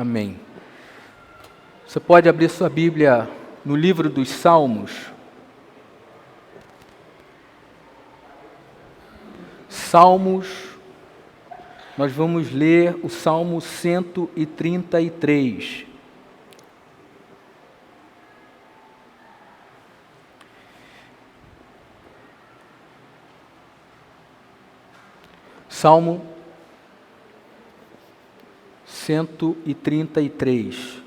Amém. Você pode abrir sua Bíblia no livro dos Salmos. Salmos, nós vamos ler o Salmo 133. Salmo 133.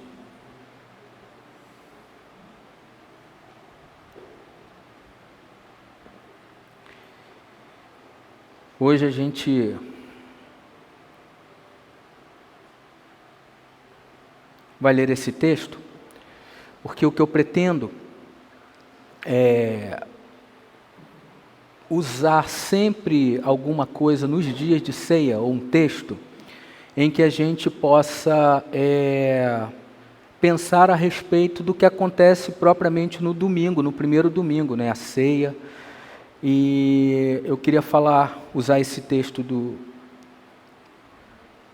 Hoje a gente vai ler esse texto, porque o que eu pretendo é usar sempre alguma coisa nos dias de ceia, ou um texto, em que a gente possa pensar a respeito do que acontece propriamente no domingo, no primeiro domingo, né, a ceia. E eu queria usar esse texto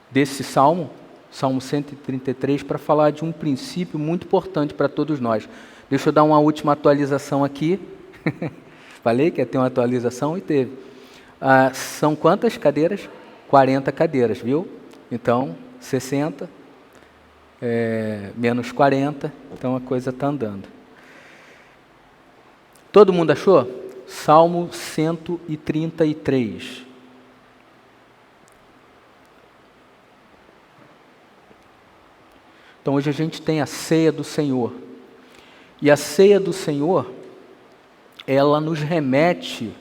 desse Salmo 133, para falar de um princípio muito importante para todos nós. Deixa eu dar uma última atualização aqui. Falei que ia ter uma atualização e teve. São quantas cadeiras? 40 cadeiras, viu? Então, 60, menos 40, então a coisa está andando. Todo mundo achou? Salmo 133. Então hoje a gente tem a ceia do Senhor. E a ceia do Senhor, ela nos remete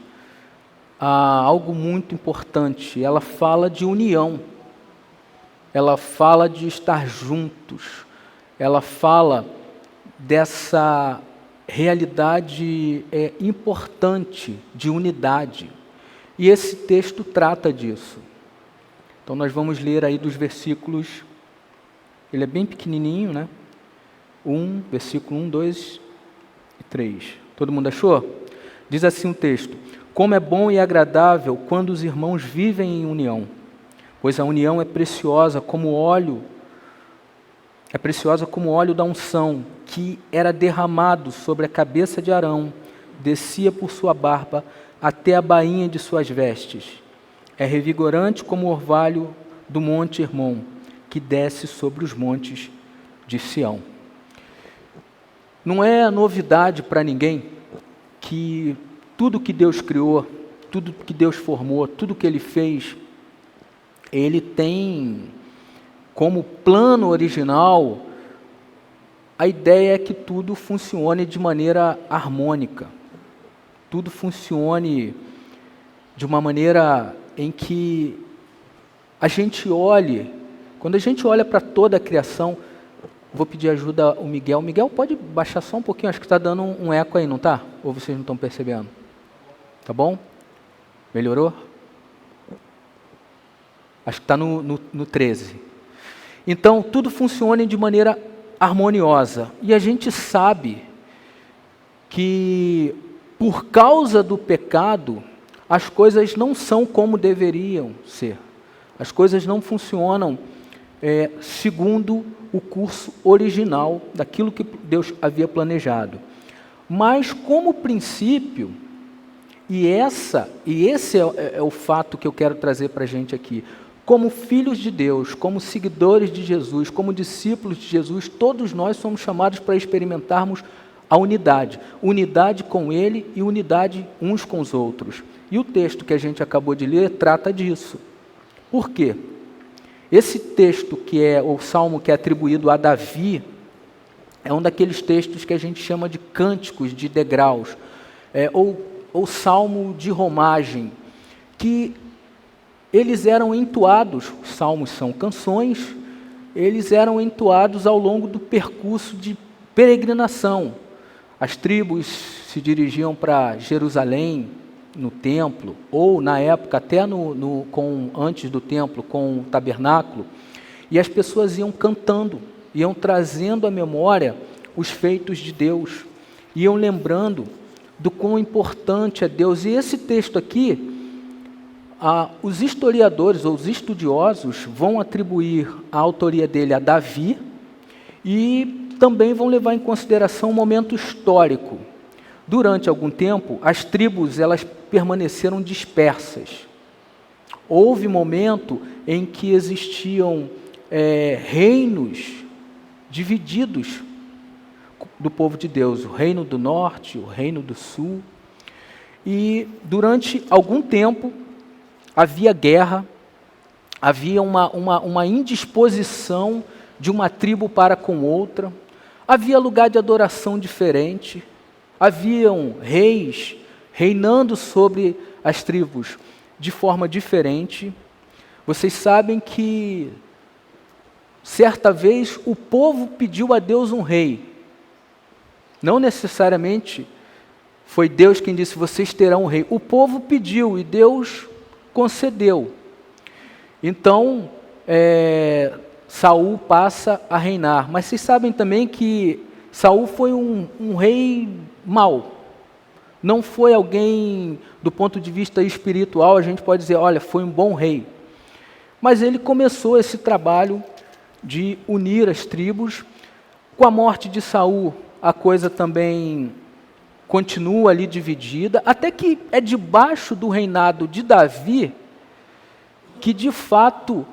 a algo muito importante. Ela fala de união. Ela fala de estar juntos. Ela fala dessa realidade importante de unidade. E esse texto trata disso. Então nós vamos ler aí dos versículos, ele é bem pequenininho, né? Versículo 1, 2 e 3. Todo mundo achou? Diz assim o texto: como é bom e agradável quando os irmãos vivem em união, pois a união é preciosa como óleo da unção, que era derramado sobre a cabeça de Arão, descia por sua barba até a bainha de suas vestes. É revigorante como o orvalho do monte Hermon, que desce sobre os montes de Sião. Não é novidade para ninguém que tudo que Deus criou, tudo que Deus formou, tudo que Ele fez, Ele tem como plano original a ideia é que tudo funcione de maneira harmônica, tudo funcione de uma maneira em que a gente olhe, quando a gente olha para toda a criação. Vou pedir ajuda ao Miguel. Miguel, pode baixar só um pouquinho, acho que está dando um eco aí, não está? Ou vocês não estão percebendo? Tá bom? Melhorou? Acho que está no 13. Então, tudo funciona de maneira harmoniosa. E a gente sabe que, por causa do pecado, as coisas não são como deveriam ser. As coisas não funcionam segundo o curso original daquilo que Deus havia planejado. Mas, como princípio, e esse é o fato que eu quero trazer para a gente aqui, como filhos de Deus, como seguidores de Jesus, como discípulos de Jesus, todos nós somos chamados para experimentarmos a unidade com Ele e unidade uns com os outros. E o texto que a gente acabou de ler trata disso. Por quê? Esse texto, que é o salmo que é atribuído a Davi, é um daqueles textos que a gente chama de cânticos de degraus, ou salmo de romagem, que eles eram entoados. Os salmos são canções, eles eram entoados ao longo do percurso de peregrinação. As tribos se dirigiam para Jerusalém, no templo, ou na época até antes do templo, com o tabernáculo, e as pessoas iam cantando, iam trazendo à memória os feitos de Deus, iam lembrando do quão importante é Deus. E esse texto aqui, os historiadores ou os estudiosos vão atribuir a autoria dele a Davi e também vão levar em consideração o momento histórico. Durante algum tempo, as tribos elas permaneceram dispersas. Houve momento em que existiam reinos divididos do povo de Deus, o reino do norte, o reino do sul. E durante algum tempo havia guerra, havia uma indisposição de uma tribo para com outra, havia lugar de adoração diferente, haviam reis reinando sobre as tribos de forma diferente. Vocês sabem que certa vez o povo pediu a Deus um rei. Não necessariamente foi Deus quem disse, vocês terão um rei. O povo pediu e Deus concedeu. Então, Saul passa a reinar. Mas vocês sabem também que Saul foi um rei mau. Não foi alguém, do ponto de vista espiritual, a gente pode dizer, olha, foi um bom rei. Mas ele começou esse trabalho de unir as tribos. Com a morte de Saul, a coisa também continua ali dividida, até que é debaixo do reinado de Davi que, de fato,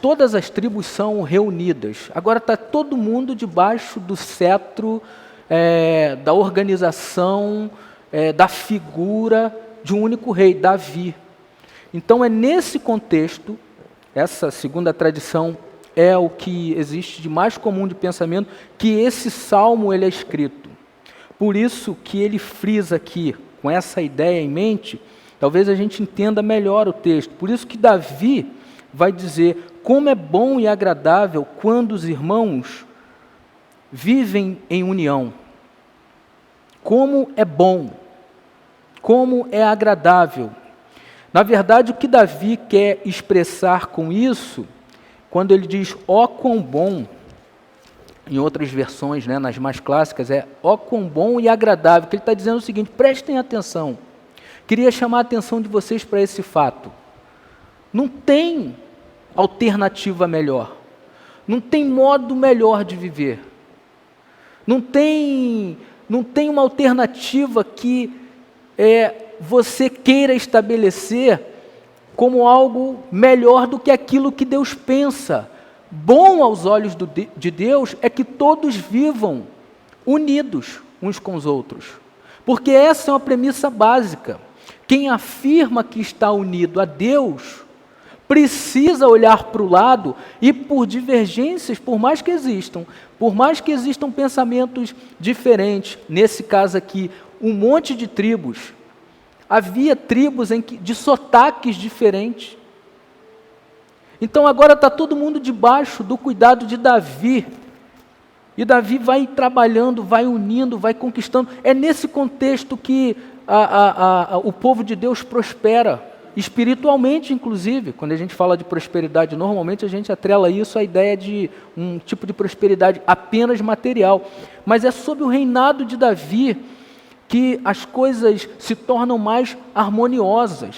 todas as tribos são reunidas. Agora está todo mundo debaixo do cetro da organização, da figura de um único rei, Davi. Então é nesse contexto, essa segunda tradição é o que existe de mais comum de pensamento, que esse salmo ele é escrito. Por isso que ele frisa aqui, com essa ideia em mente, talvez a gente entenda melhor o texto. Por isso que Davi vai dizer, como é bom e agradável quando os irmãos vivem em união. Como é bom, como é agradável. Na verdade, o que Davi quer expressar com isso, quando ele diz, ó quão bom, em outras versões, nas mais clássicas, ó quão bom e agradável, que ele está dizendo o seguinte, prestem atenção, queria chamar a atenção de vocês para esse fato, não tem alternativa melhor, não tem modo melhor de viver, não tem uma alternativa que você queira estabelecer como algo melhor do que aquilo que Deus pensa. Bom aos olhos de Deus é que todos vivam unidos uns com os outros. Porque essa é uma premissa básica. Quem afirma que está unido a Deus, precisa olhar para o lado e por divergências, por mais que existam pensamentos diferentes, nesse caso aqui, um monte de tribos, havia tribos de sotaques diferentes. Então agora está todo mundo debaixo do cuidado de Davi. E Davi vai trabalhando, vai unindo, vai conquistando. É nesse contexto que o povo de Deus prospera, espiritualmente inclusive. Quando a gente fala de prosperidade, normalmente a gente atrela isso à ideia de um tipo de prosperidade apenas material. Mas é sob o reinado de Davi que as coisas se tornam mais harmoniosas.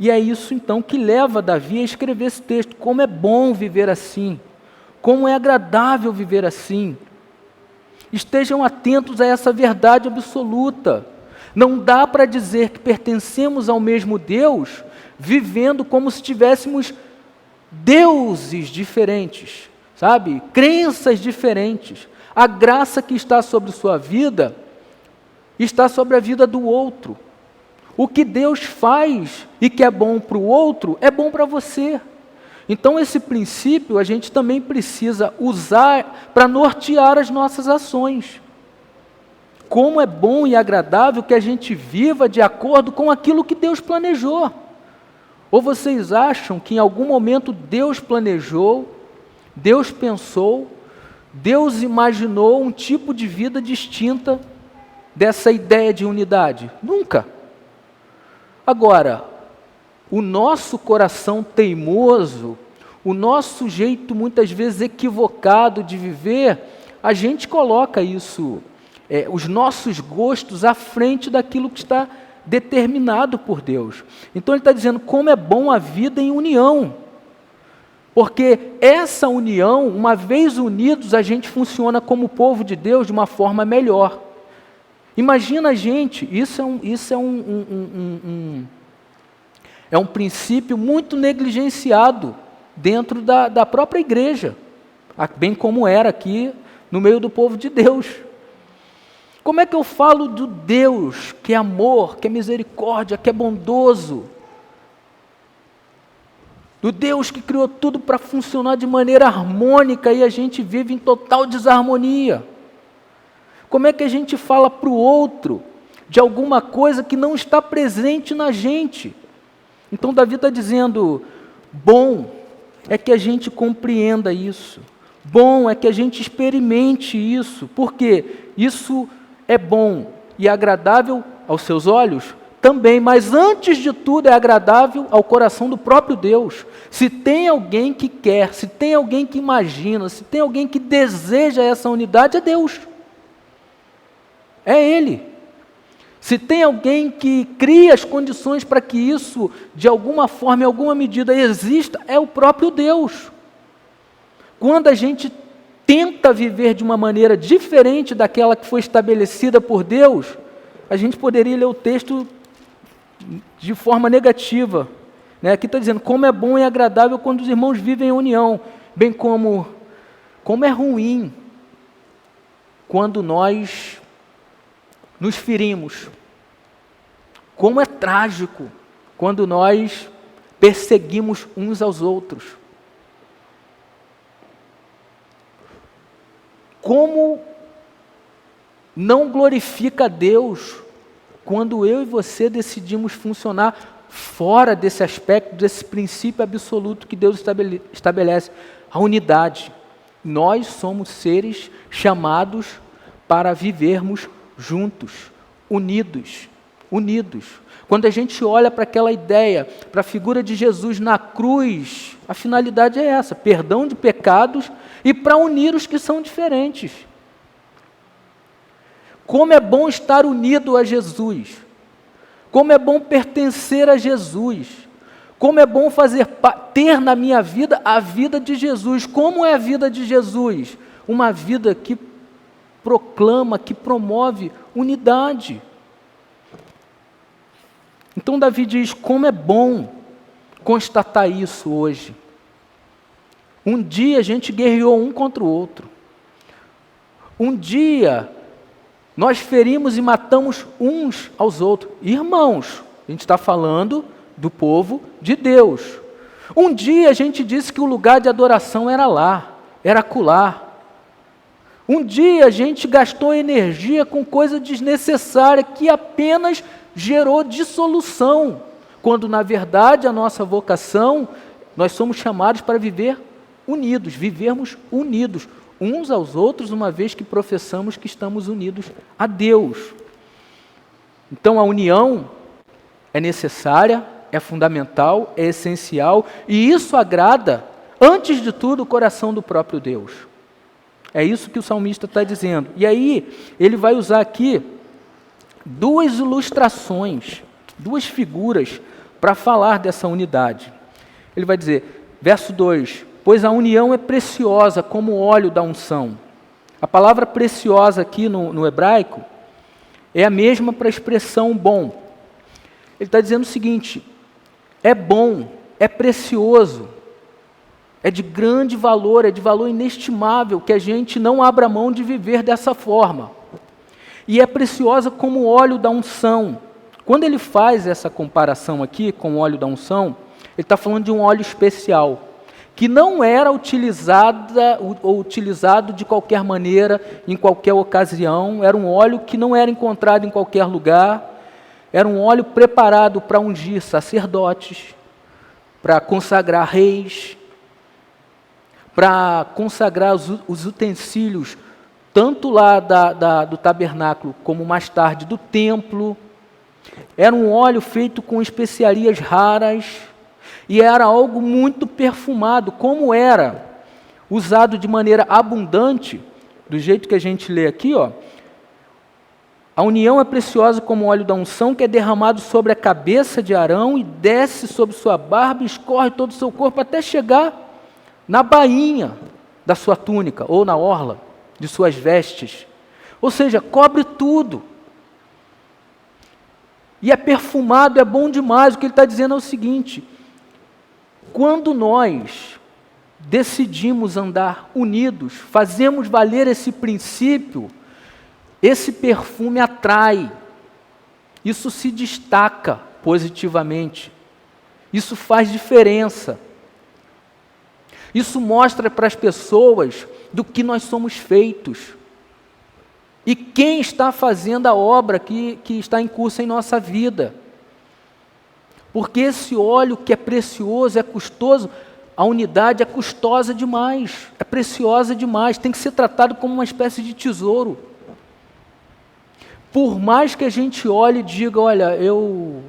E é isso então que leva Davi a escrever esse texto. Como é bom viver assim, como é agradável viver assim. Estejam atentos a essa verdade absoluta. Não dá para dizer que pertencemos ao mesmo Deus, vivendo como se tivéssemos deuses diferentes, sabe? Crenças diferentes. A graça que está sobre sua vida está sobre a vida do outro. O que Deus faz e que é bom para o outro, é bom para você. Então esse princípio a gente também precisa usar para nortear as nossas ações. Como é bom e agradável que a gente viva de acordo com aquilo que Deus planejou. Ou vocês acham que em algum momento Deus planejou, Deus pensou, Deus imaginou um tipo de vida distinta dessa ideia de unidade? Nunca. Agora, o nosso coração teimoso, o nosso jeito muitas vezes equivocado de viver, a gente coloca isso, os nossos gostos à frente daquilo que está determinado por Deus. Então ele está dizendo como é bom a vida em união. Porque essa união, uma vez unidos, a gente funciona como povo de Deus de uma forma melhor. Imagina a gente, isso é um princípio muito negligenciado dentro da própria igreja, bem como era aqui no meio do povo de Deus. Como é que eu falo do Deus que é amor, que é misericórdia, que é bondoso? Do Deus que criou tudo para funcionar de maneira harmônica e a gente vive em total desarmonia? Como é que a gente fala para o outro de alguma coisa que não está presente na gente? Então Davi está dizendo, bom é que a gente compreenda isso. Bom é que a gente experimente isso. Porque isso é bom e agradável aos seus olhos também, mas antes de tudo é agradável ao coração do próprio Deus. Se tem alguém que quer, se tem alguém que imagina, se tem alguém que deseja essa unidade, é Deus. É Ele. Se tem alguém que cria as condições para que isso, de alguma forma, em alguma medida, exista, é o próprio Deus. Quando a gente tenta viver de uma maneira diferente daquela que foi estabelecida por Deus, a gente poderia ler o texto de forma negativa. Aqui está dizendo, como é bom e agradável quando os irmãos vivem em união, bem como é ruim quando nós nos ferimos. Como é trágico quando nós perseguimos uns aos outros. Como não glorifica a Deus quando eu e você decidimos funcionar fora desse aspecto, desse princípio absoluto que Deus estabelece, a unidade. Nós somos seres chamados para vivermos juntos, unidos. Quando a gente olha para aquela ideia, para a figura de Jesus na cruz, a finalidade é essa, perdão de pecados e para unir os que são diferentes. Como é bom estar unido a Jesus, como é bom pertencer a Jesus, como é bom ter na minha vida a vida de Jesus. Como é a vida de Jesus? Uma vida que proclama, que promove unidade. Então Davi diz, como é bom constatar isso hoje. Um dia a gente guerreou um contra o outro. Um dia nós ferimos e matamos uns aos outros. Irmãos, a gente está falando do povo de Deus. Um dia a gente disse que o lugar de adoração era lá, era acolá. Um dia a gente gastou energia com coisa desnecessária que apenas gerou dissolução, quando na verdade a nossa vocação, nós somos chamados para viver unidos, vivermos unidos uns aos outros, uma vez que professamos que estamos unidos a Deus. Então a união é necessária, é fundamental, é essencial, e isso agrada, antes de tudo, o coração do próprio Deus. É isso que o salmista está dizendo. E aí, ele vai usar aqui duas ilustrações, duas figuras, para falar dessa unidade. Ele vai dizer, verso 2, pois a união é preciosa como o óleo da unção. A palavra preciosa aqui no hebraico é a mesma para a expressão bom. Ele está dizendo o seguinte, é bom, é precioso, é de grande valor, é de valor inestimável, que a gente não abra mão de viver dessa forma. E é preciosa como o óleo da unção. Quando ele faz essa comparação aqui com o óleo da unção, ele está falando de um óleo especial, que não era utilizado de qualquer maneira, em qualquer ocasião, era um óleo que não era encontrado em qualquer lugar, era um óleo preparado para ungir sacerdotes, para consagrar reis, para consagrar os utensílios, tanto lá do tabernáculo, como mais tarde do templo. Era um óleo feito com especiarias raras, e era algo muito perfumado, como era usado de maneira abundante, do jeito que a gente lê aqui, A união é preciosa como o óleo da unção, que é derramado sobre a cabeça de Arão e desce sobre sua barba e escorre todo o seu corpo até chegar na bainha da sua túnica ou na orla de suas vestes. Ou seja, cobre tudo. E é perfumado, é bom demais. O que ele está dizendo é o seguinte: quando nós decidimos andar unidos, fazemos valer esse princípio, esse perfume atrai, isso se destaca positivamente, isso faz diferença, isso mostra para as pessoas do que nós somos feitos e quem está fazendo a obra que está em curso em nossa vida. Porque esse óleo que é precioso, é custoso, a unidade é custosa demais, é preciosa demais, tem que ser tratado como uma espécie de tesouro. Por mais que a gente olhe e diga, olha, eu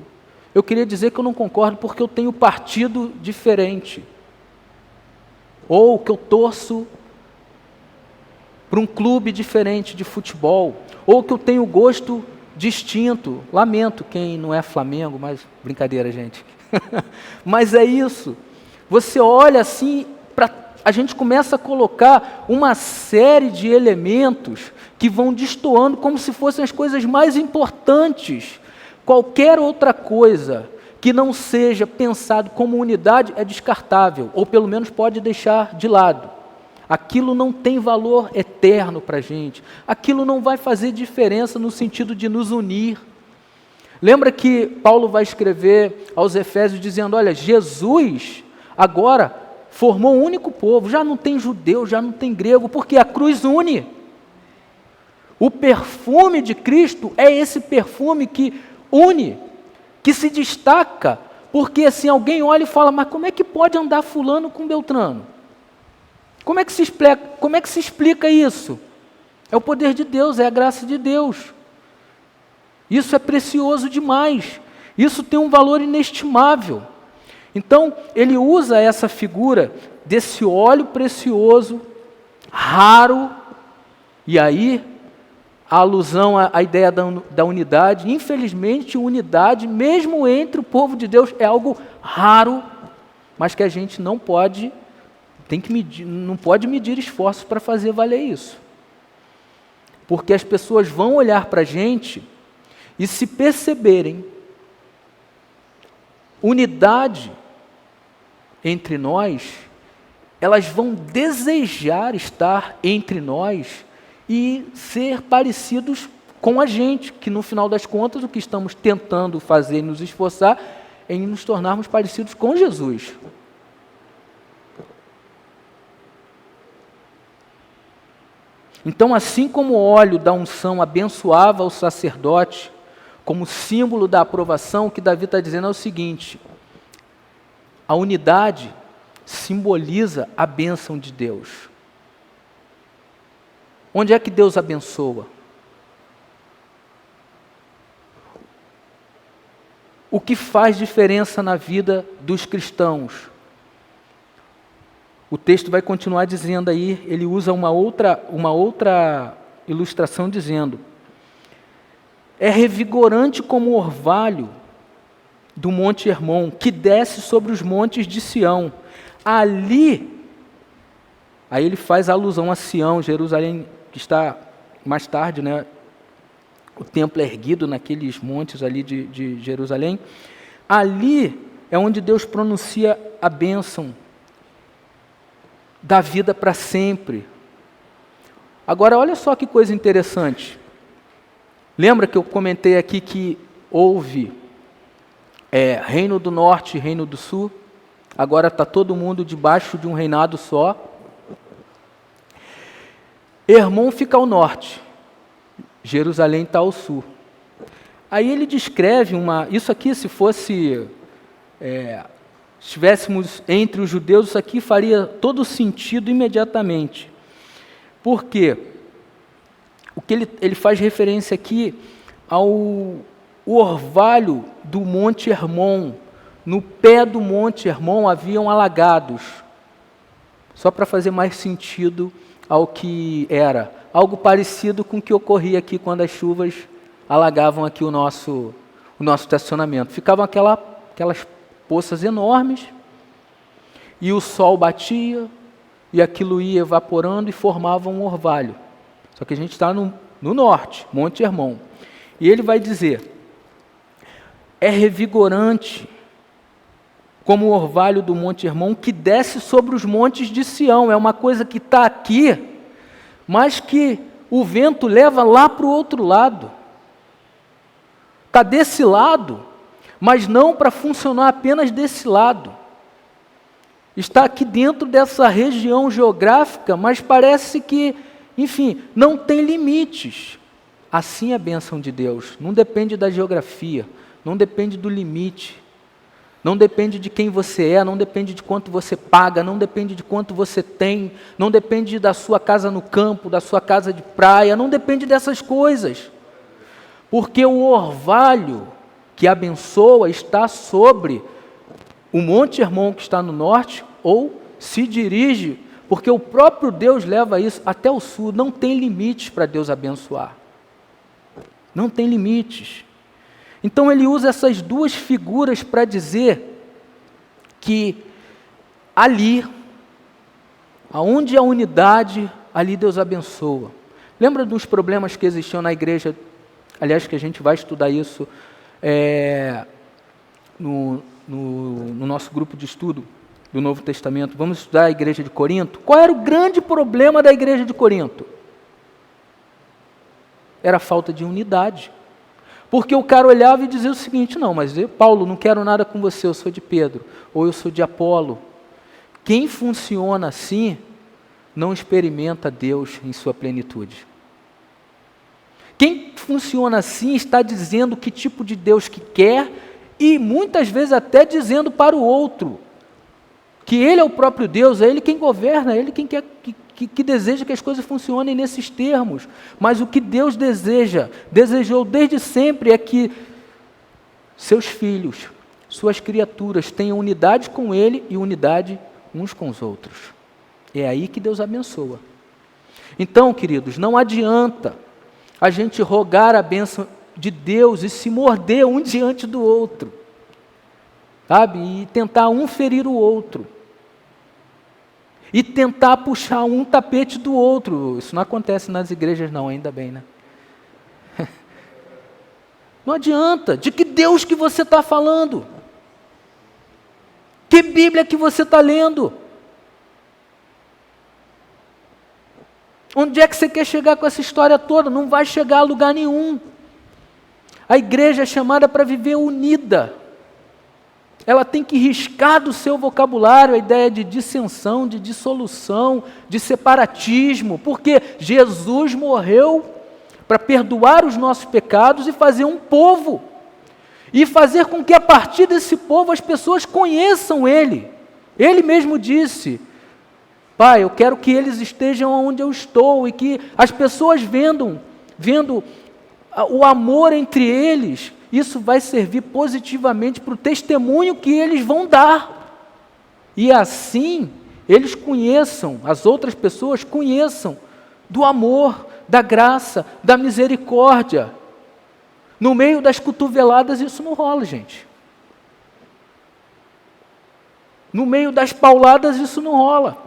queria dizer que eu não concordo porque eu tenho partido diferente, ou que eu torço para um clube diferente de futebol, ou que eu tenho gosto distinto. Lamento quem não é Flamengo, mas brincadeira, gente. Mas é isso. Você olha assim, a gente começa a colocar uma série de elementos que vão destoando como se fossem as coisas mais importantes. Qualquer outra coisa que não seja pensado como unidade é descartável, ou pelo menos pode deixar de lado. Aquilo não tem valor eterno para a gente. Aquilo não vai fazer diferença no sentido de nos unir. Lembra que Paulo vai escrever aos Efésios dizendo, olha, Jesus agora formou um único povo, já não tem judeu, já não tem grego, porque a cruz une. O perfume de Cristo é esse perfume que une, que se destaca, porque assim alguém olha e fala, mas como é que pode andar fulano com Beltrano? Como é que se explica isso? É o poder de Deus, é a graça de Deus. Isso é precioso demais. Isso tem um valor inestimável. Então, ele usa essa figura desse óleo precioso, raro, e aí a alusão à ideia da unidade. Infelizmente, unidade, mesmo entre o povo de Deus, é algo raro, mas que a gente não pode medir esforços para fazer valer isso. Porque as pessoas vão olhar para a gente e se perceberem unidade entre nós, elas vão desejar estar entre nós e ser parecidos com a gente, que no final das contas o que estamos tentando fazer e nos esforçar é em nos tornarmos parecidos com Jesus. Então, assim como o óleo da unção abençoava o sacerdote, como símbolo da aprovação, o que Davi está dizendo é o seguinte: a unidade simboliza a bênção de Deus. Onde é que Deus abençoa? O que faz diferença na vida dos cristãos? O texto vai continuar dizendo aí, ele usa uma outra ilustração dizendo: é revigorante como o orvalho do Monte Hermon, que desce sobre os montes de Sião. Ali, aí ele faz alusão a Sião, Jerusalém, que está mais tarde, né, o templo erguido naqueles montes ali de Jerusalém. Ali é onde Deus pronuncia a bênção da vida para sempre. Agora, olha só que coisa interessante. Lembra que eu comentei aqui que houve Reino do Norte e Reino do Sul? Agora está todo mundo debaixo de um reinado só. Hermon fica ao norte, Jerusalém está ao sul. Aí ele descreve isso aqui, se estivéssemos entre os judeus, isso aqui faria todo sentido imediatamente. Por quê? O que ele faz referência aqui ao orvalho do Monte Hermon. No pé do Monte Hermon haviam alagados. Só para fazer mais sentido ao que era. Algo parecido com o que ocorria aqui quando as chuvas alagavam aqui o nosso estacionamento. Ficavam aquelas poças enormes, e o sol batia, e aquilo ia evaporando e formava um orvalho. Só que a gente está no norte, Monte Hermon. E ele vai dizer, é revigorante como o orvalho do Monte Hermon que desce sobre os montes de Sião. É uma coisa que está aqui, mas que o vento leva lá para o outro lado. Está desse lado, mas não para funcionar apenas desse lado. Está aqui dentro dessa região geográfica, mas parece que, enfim, não tem limites. Assim é a bênção de Deus. Não depende da geografia, não depende do limite, não depende de quem você é, não depende de quanto você paga, não depende de quanto você tem, não depende da sua casa no campo, da sua casa de praia, não depende dessas coisas. Porque o orvalho que abençoa está sobre o Monte Hermon que está no norte, ou se dirige, porque o próprio Deus leva isso até o sul. Não tem limites para Deus abençoar. Não tem limites. Então ele usa essas duas figuras para dizer que ali, aonde há unidade, ali Deus abençoa. Lembra dos problemas que existiam na igreja? Aliás, que a gente vai estudar isso no nosso grupo de estudo do Novo Testamento. Vamos estudar a igreja de Corinto. Qual era o grande problema da igreja de Corinto? Era a falta de unidade. Porque o cara olhava e dizia o seguinte, não, mas eu, Paulo, não quero nada com você, eu sou de Pedro, ou eu sou de Apolo. Quem funciona assim, não experimenta Deus em sua plenitude. Quem funciona assim está dizendo que tipo de Deus que quer, e muitas vezes até dizendo para o outro, que Ele é o próprio Deus, é Ele quem governa, é Ele quem quer que deseja que as coisas funcionem nesses termos. Mas o que Deus desejou desde sempre é que seus filhos, suas criaturas tenham unidade com Ele e unidade uns com os outros. É aí que Deus abençoa. Então, queridos, não adianta a gente rogar a bênção de Deus e se morder um diante do outro, sabe? E tentar um ferir o outro. E tentar puxar um tapete do outro. Isso não acontece nas igrejas não, ainda bem, né? Não adianta. De que Deus que você está falando? Que Bíblia que você está lendo? Onde é que você quer chegar com essa história toda? Não vai chegar a lugar nenhum. A igreja é chamada para viver unida. Ela tem que riscar do seu vocabulário a ideia de dissensão, de dissolução, de separatismo, porque Jesus morreu para perdoar os nossos pecados e fazer um povo, e fazer com que a partir desse povo as pessoas conheçam Ele. Ele mesmo disse, Pai, eu quero que eles estejam onde eu estou, e que as pessoas vendo o amor entre eles, isso vai servir positivamente para o testemunho que eles vão dar. E assim, eles conheçam, as outras pessoas conheçam do amor, da graça, da misericórdia. No meio das cotoveladas isso não rola, gente. No meio das pauladas isso não rola.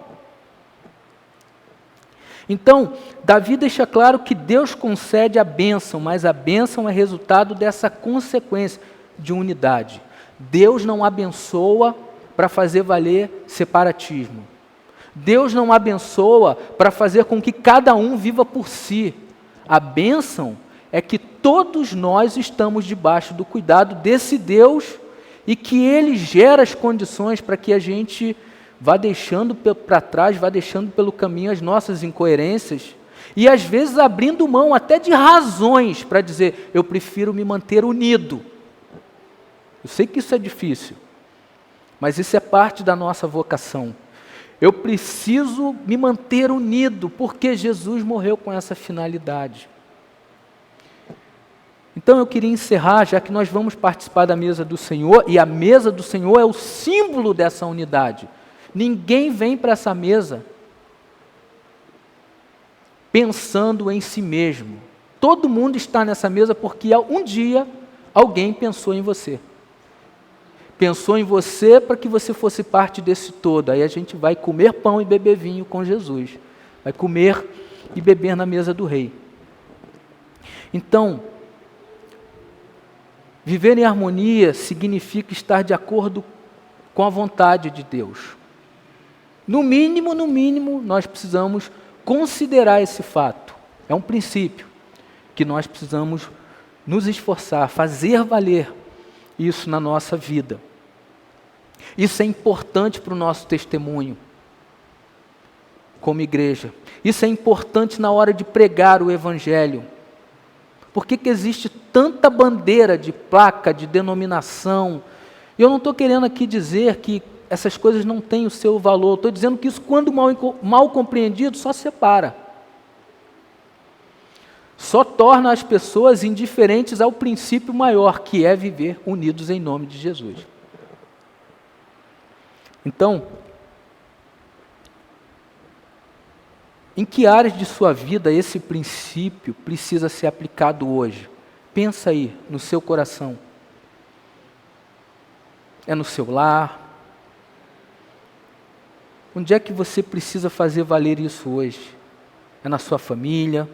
Então, Davi deixa claro que Deus concede a bênção, mas a bênção é resultado dessa consequência de unidade. Deus não abençoa para fazer valer separatismo. Deus não abençoa para fazer com que cada um viva por si. A bênção é que todos nós estamos debaixo do cuidado desse Deus e que Ele gera as condições para que a gente vá deixando para trás, vá deixando pelo caminho as nossas incoerências e às vezes abrindo mão até de razões para dizer, eu prefiro me manter unido. Eu sei que isso é difícil, mas isso é parte da nossa vocação. Eu preciso me manter unido porque Jesus morreu com essa finalidade. Então eu queria encerrar, já que nós vamos participar da mesa do Senhor, e a mesa do Senhor é o símbolo dessa unidade. Ninguém vem para essa mesa pensando em si mesmo. Todo mundo está nessa mesa porque um dia alguém pensou em você. Pensou em você para que você fosse parte desse todo. Aí a gente vai comer pão e beber vinho com Jesus. Vai comer e beber na mesa do rei. Então, viver em harmonia significa estar de acordo com a vontade de Deus. No mínimo, nós precisamos considerar esse fato. É um princípio que nós precisamos nos esforçar, fazer valer isso na nossa vida. Isso é importante para o nosso testemunho como igreja. Isso é importante na hora de pregar o Evangelho. Por que existe tanta bandeira de placa, de denominação? Eu não estou querendo aqui dizer que essas coisas não têm o seu valor. Estou dizendo que isso, quando mal compreendido, só separa. Só torna as pessoas indiferentes ao princípio maior, que é viver unidos em nome de Jesus. Então, em que áreas de sua vida esse princípio precisa ser aplicado hoje? Pensa aí, no seu coração. É no seu lar? Onde é que você precisa fazer valer isso hoje? É na sua família?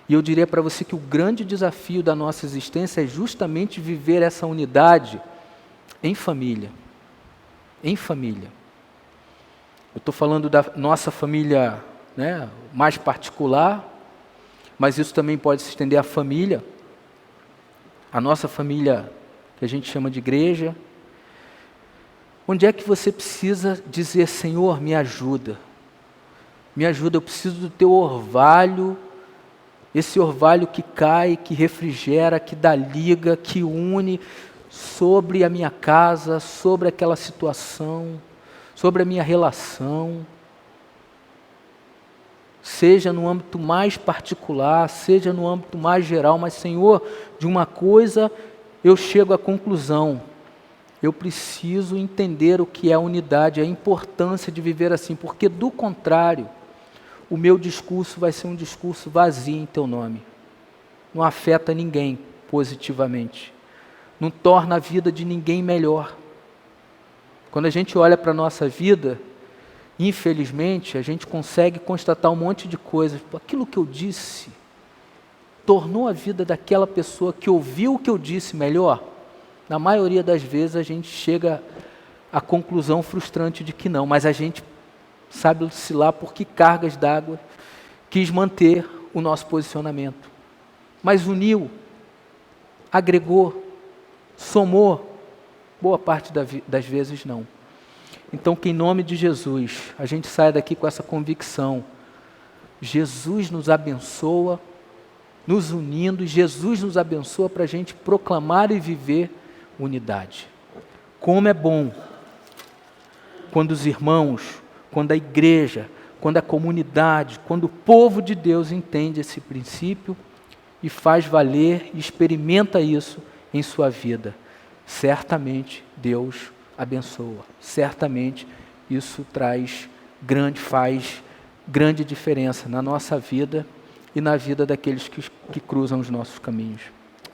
E eu diria para você que o grande desafio da nossa existência é justamente viver essa unidade em família. Em família. Eu estou falando da nossa família, né, mais particular, mas isso também pode se estender à família, a nossa família que a gente chama de igreja. Onde é que você precisa dizer, Senhor, me ajuda, eu preciso do teu orvalho, esse orvalho que cai, que refrigera, que dá liga, que une sobre a minha casa, sobre aquela situação, sobre a minha relação, seja no âmbito mais particular, seja no âmbito mais geral, mas Senhor, de uma coisa eu chego à conclusão, eu preciso entender o que é a unidade, a importância de viver assim, porque do contrário, o meu discurso vai ser um discurso vazio em teu nome, não afeta ninguém positivamente, não torna a vida de ninguém melhor. Quando a gente olha para a nossa vida, infelizmente, a gente consegue constatar um monte de coisas. Aquilo que eu disse tornou a vida daquela pessoa que ouviu o que eu disse melhor? Na maioria das vezes a gente chega à conclusão frustrante de que não, mas a gente sabe-se lá por que cargas d'água quis manter o nosso posicionamento. Mas uniu, agregou, somou, boa parte das vezes não. Então que em nome de Jesus, a gente saia daqui com essa convicção. Jesus nos abençoa, nos unindo, e Jesus nos abençoa para a gente proclamar e viver unidade. Como é bom quando os irmãos, quando a igreja, quando a comunidade, quando o povo de Deus entende esse princípio e faz valer e experimenta isso em sua vida. Certamente Deus abençoa. Certamente isso faz grande diferença na nossa vida e na vida daqueles que cruzam os nossos caminhos.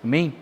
Amém?